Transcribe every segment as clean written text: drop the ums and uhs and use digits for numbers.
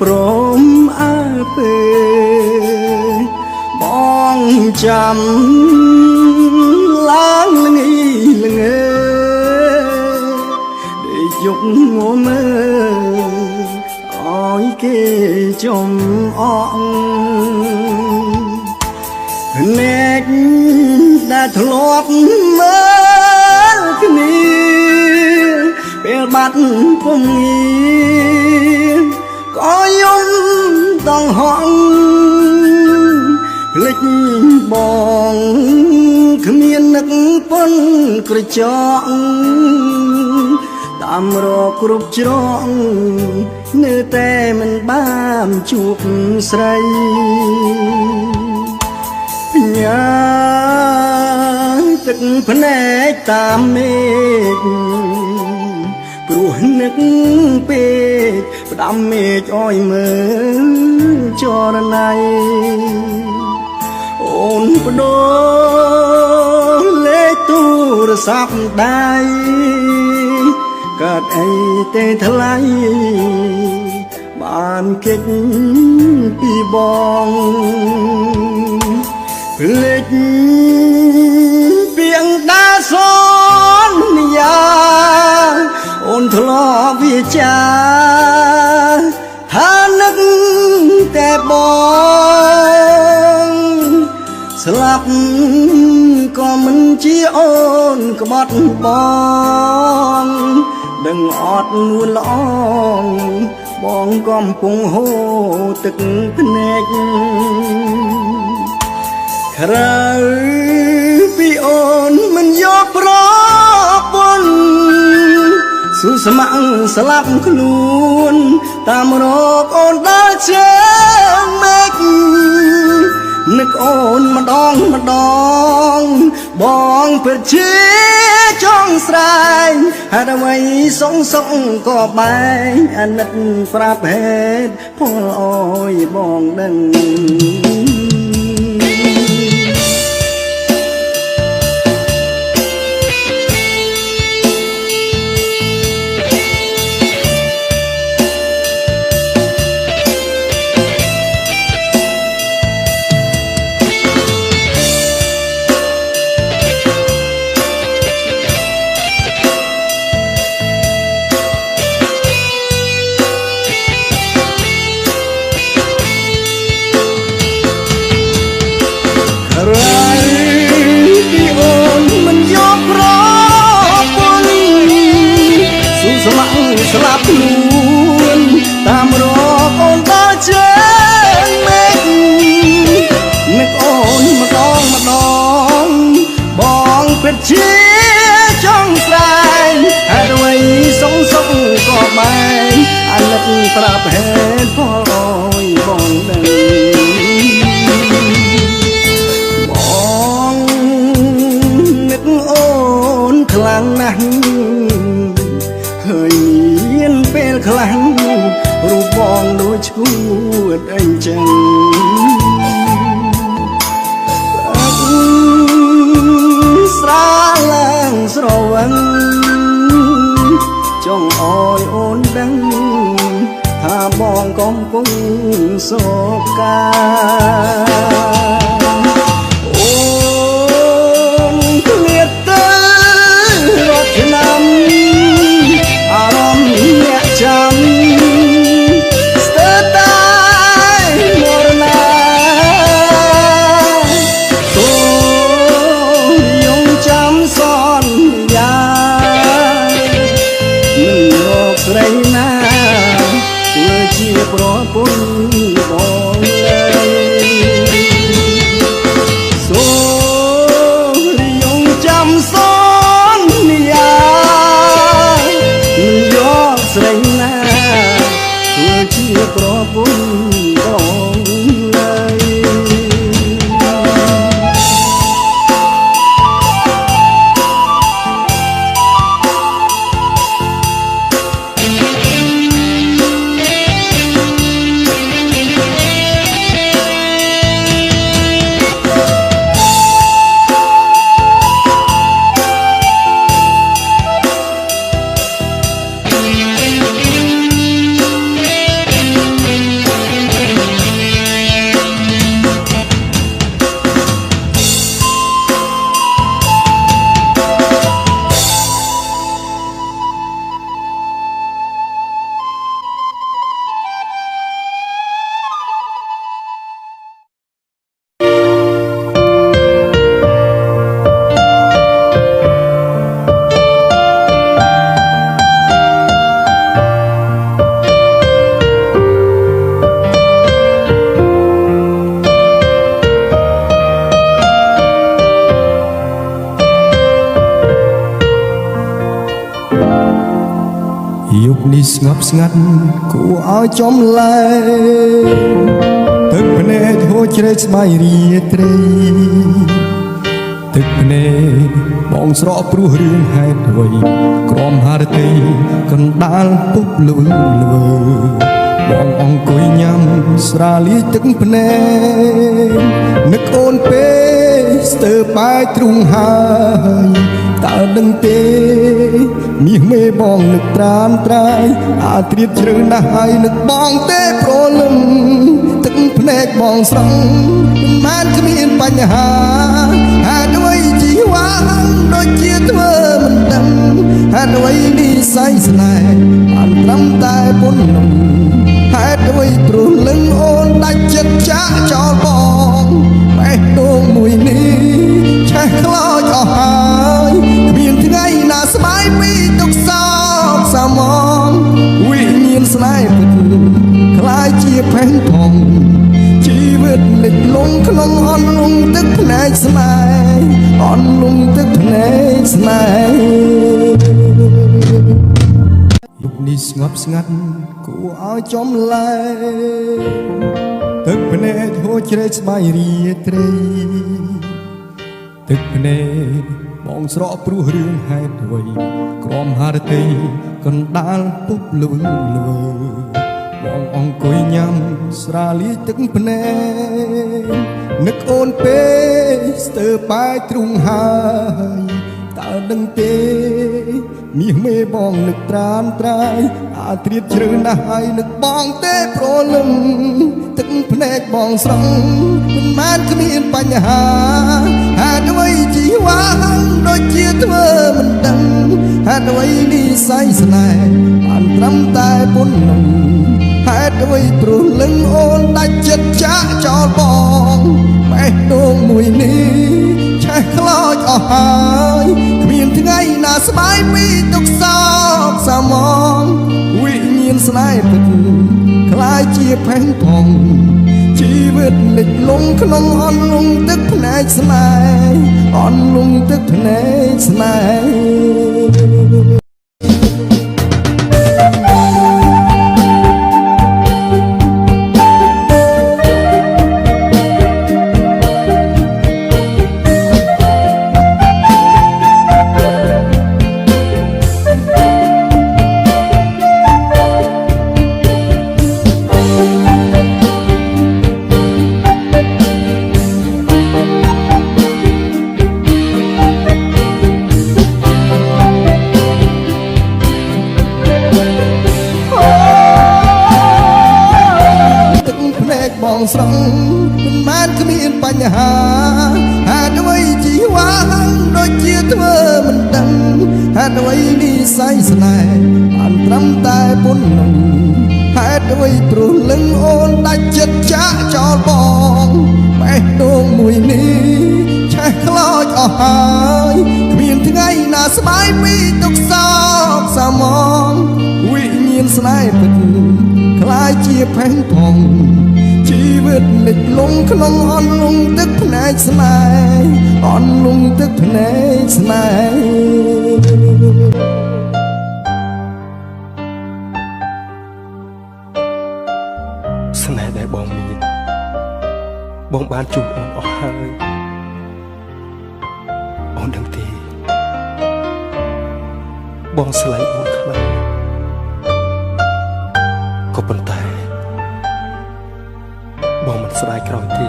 ព្រមអើពើបងចាំឡើងល្ងីល្ងើដែលយកងមើអើយគេចំអងភ្នែកដែលធ្លាប់មើលគ្នាពេលបាត់ពុំងារក៏យំដងហងភ្លេចបងគ្មាននឹកប៉ុនក្រចកតាមរកគ្រប់ច្រកនៅតែមិនបានជួបស្រីញ៉ាទឹកភ្នែកតាមមេឃព្រោះនឹកពេកផ្ដាំមេឃអោយមើលចរណៃអូនបដូរលេខទូរស័ព្ទដៃកើតអីទេថ្លៃបានគេចពីបងភ្លេចពីងដាសន្យាអូនធ្លាប់វាចាថានឹកតែបងស្លាប់ក៏មិនជាអូនក្បត់បងដឹងអត់នួនល្អងបងកំពុងហូរទឹកភ្នែកក្រៅពីអូនមិនយកប្រពន្ធស៊ូស្ម័គ្រស្លាប់ខ្លួនតាមរកអូនដល់ជើងមេឃនឹកអូនម្ដងម្ដងបងពិតជាចង់ស្រែងហេតុអ្វីសងសឹកក៏បែងអាណិតប្រាប់ហេតុផលអើយបងដឹងស្លាប់ខ្លួនតាមរកអូនដល់ជើងមេឃនឹកអូនម្ដងម្ដងបងពិតជាចង់ស្រែងហេតុអ្វីសងសឹកក៏បែងអាណិតប្រាប់ហេតុផលអើយបងដឹងបងនឹកអូនខ្លាំងណាស់ហើយមានពេលខ្លះរូបបងដូចឈួតអីចឹងស្រាលឡើងស្រវឹងចង់អោយអូនដឹងថាបងកំពុងសោកកាចាំស្ទើរតែមរណាទូយងចាំសន្យាមិនយកស្រីណាធ្វើជាប្រពន្ធបងឡើយសូយងចាំសន្យាមិនយកស្រីជាប្រពន្ធបងឡើយ នេះស្ងប់ស្ងាត់គួរឲ្យចំលែទឹកភ្នែកហូរជ្រែកស្បែករាត្រីទឹកភ្នែកបងស្រក់ព្រោះរឿងហេតុអ្វីក្រំហារតីកណ្ដាលពុបលួងលវើបងអង្គុយញ៉ាំស្រាលាយទឹកភ្នែកនឹកអូនពេស្ទើរបែកទ្រូងហើយតើដឹងទេមាសមេបងនឹកត្រានត្រាយអាត្រៀតជ្រៅណាស់ហើយនឹកបងទេប្រលឹមទឹកភ្នែកបងស្រង់មិនបានគ្មានបញ្ហាហេតុអ្វីជីវ៉ាដូចជាធ្វើមិនដឹងហេតុអ្វីនិស័យស្នេហ៍បានត្រឹមតែប៉ុណ្ណឹងហេតុអ្វីព្រោះលឹងអូនដាច់ចិត្តចាក់ចោលបងបេះដូងមួយនេះឆេះខ្លោចអស់ហើយគ្មានថ្ងៃណាស្បាយពីទុកសោកសមងវិញ្ញាណស្នេហ៍ពិតខ្លាយជាផេះផុងជីវិតលិចលង់ក្នុងអន់លង់ទឹកភ្នែកស្នេហ៍អន់លង់ទឹកភ្នែកស្នេហ៍យប់នេះស្ងប់ស្ងាត់គួរឲ្យចំលែទឹកភ្នែកហូរជ្រែកស្បែករាត្រីទឹកភ្នែកបងស្រក់ព្រោះរឿងហេតុអ្វីក្រំហារតីកណ្ដាលពុបលួងលវើបងអង្គុយញ៉ាំស្រាលាយទឹកភ្នែកនឹកអូនពេស្ទើរបែកទ្រូងហើយតើដឹងទេមាសមេបងនឹកត្រានត្រាយអាត្រៀតជ្រៅណាស់ហើយនឹកបងទេប្រលឹមទឹកភ្នែកបងស្រង់មិនបានគ្មានបញ្ហាហេតុអ្វីជីវ៉ាដូចជាធ្វើមិនដឹងហេតុអ្វីនិស័យស្នេហ៍បានត្រឹមតែប៉ុណ្ណឹងហេតុអ្វីព្រោះលឹងអូនដាច់ចិត្តចាក់ចោលបងបេះដូងមួយនេះឆេះខ្លោចអស់ហើយគ្មានថ្ងៃណាស្បាយពីទុកសោកសមងវិញ្ញាណស្នេហ៍ពិតខ្លាយជាផេះផុងជីវិតលិចលង់ក្នុងអន់លង់ទឹកភ្នែកស្នេហ៍អន់លង់ទឹកភ្នែកស្នេហ៍បងស្រង់មិនបានគ្មានបញ្ហាហេតុអ្វីជីវ៉ាដូចជាធ្វើមិនដឹងហេតុអ្វីនិស័យស្នេហ៍បានត្រឹមតែប៉ុណ្ណឹងហេតុអ្វីព្រោះលឹងអូនដាច់ចិត្តចាក់ចោលបងបេះដូងមួយនេះឆេះខ្លោចអស់ហើយគ្មានថ្ងៃណាស្បាយពីទុកសោកសមងវិញ្ញាណស្នេហ៍ពិតខ្លាយជាផេះផុងជីវិតលិចលង់ក្នុងអន់លង់ទឹកភ្នែកស្នេហ៍អន់លង់ទឹកភ្នែកស្នេហ៍ស្នេហ៍ដែលបងមានបងបានជួបអូនអស់ហើយអូនដឹងទេបងស្លាញ់អូនខ្លាំងក៏ប៉ុន្តែបងមិនស្ដាយក្រោយទេ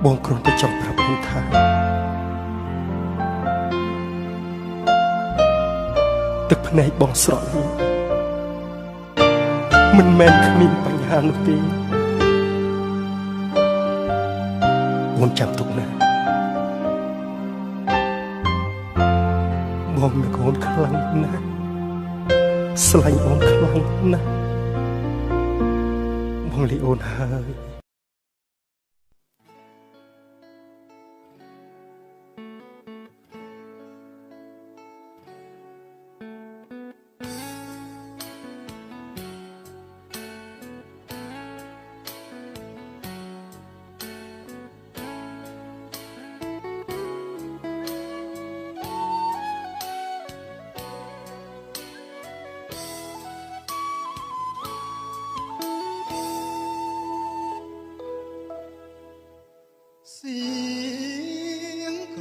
បងគ្រាន់តែចង់ប្រាប់អូនថាទឹកភ្នែកបងស្រក់នេះមិនមែនគ្មានបញ្ហានោះទេអូនចាំទុកណាបងនឹកអូនខ្លាំងណាស់ស្លាញ់អូនខ្លាំងណាស់បងលីអូនហើយ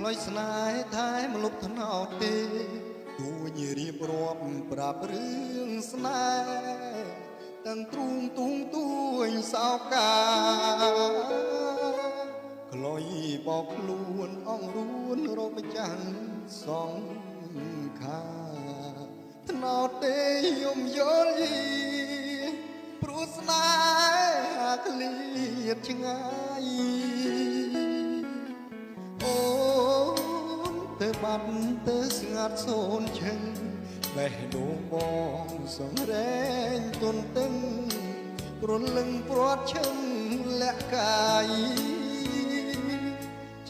ក្លោយស្នេហ៍ថែមលុបថ្នោតទេទួញរៀបរាប់ប្រាប់រឿងស្នេហ៍ទាំងទ្រូងទូងទួញសោកាក្លោយបោកខ្លួនអងរួនរកម្ចាស់សងខាថ្នោតទេយំយល់យីព្រោះស្នេហ៍ក្លៀតឆ្ងាយអូនទៅបាត់ទៅស្ងាត់សូនឈឹងបេះដូងបងសង្រែងទន់ទឹងព្រលឹងព្រាត់ឈឹងលាក់កាយ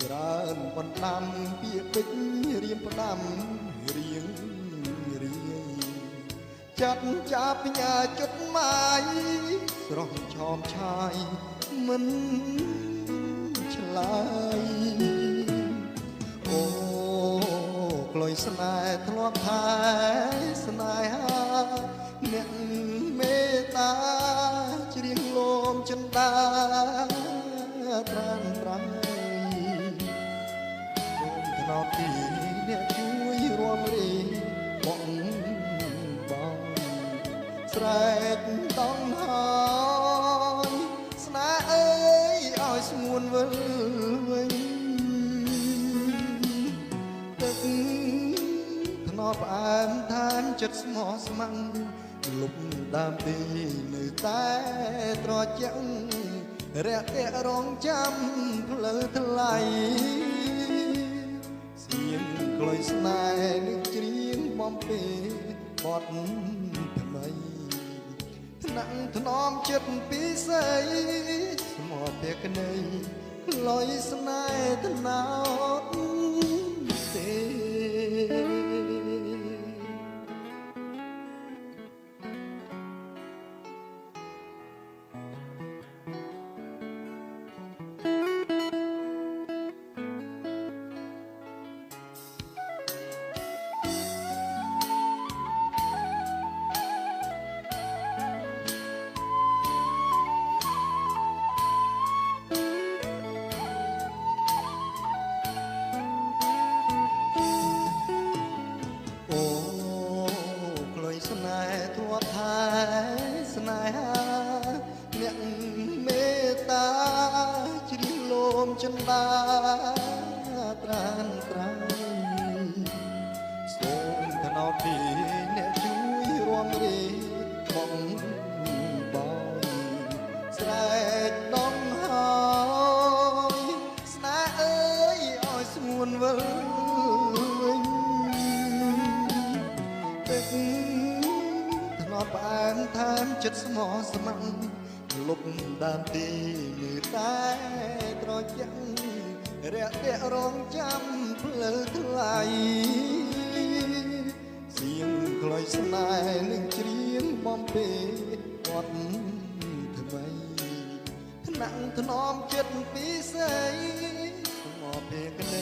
ច្រើនបណ្ដាំពាក្យពេចរៀមផ្ដាំរៀងរាយចាត់ចាប់ផ្ញើចុតម៉ាយស្រស់ឆោមឆាយមិនឆ្លើយអូក្លុយស្នេហ៍ធ្លាប់ថែស្នេហាអ្នកមេត្តាច្រៀងលោមចិន្តាត្រាំត្រៃសូមថ្នោតទីអ្នកជួយរួមរីបងបងស្រែកតង់ហើយស្នេហ៍អើយឲ្យស្ងួនវិលវិញទឹកថ្នោតផ្អែមថែមចិត្តស្មោះស្ម័គ្រលុបដើមទីនៅតែត្រជាក់រាក់ទាក់រងចាំផ្លូវថ្លៃសៀងក្លុយស្នេហ៍នឹងច្រៀងបំពេបត់ថ្មីថ្នាក់ថ្នមចិត្តពិសេសស្មោះពាក្យនៃក្លុយស្នេហ៍ថ្នោតទេស្នេហ៍ធ្លាប់ថែស្នេហាអ្នកមេត្តាច្រៀងលោមចិន្តាត្រានត្រៃសូមថ្នោតពីអ្នកជួយរួមរីបងបងស្រែកដងហើយស្នេហ៍អើយឲ្យស្ងួនវិលវិញទឹកថ្នោតផ្អែមថែមចិត្តស្មោះស្ម័គ្រលុបដើមទីនៅតែត្រជាក់រាក់ទាក់រងចាំផ្លូវថ្លៃសៀងក្លុយស្នេហ៍នឹងច្រៀងបំពេបត់ថ្មីថ្នាក់ថ្នមចិត្តពិសេសស្មោះពេលក្ដី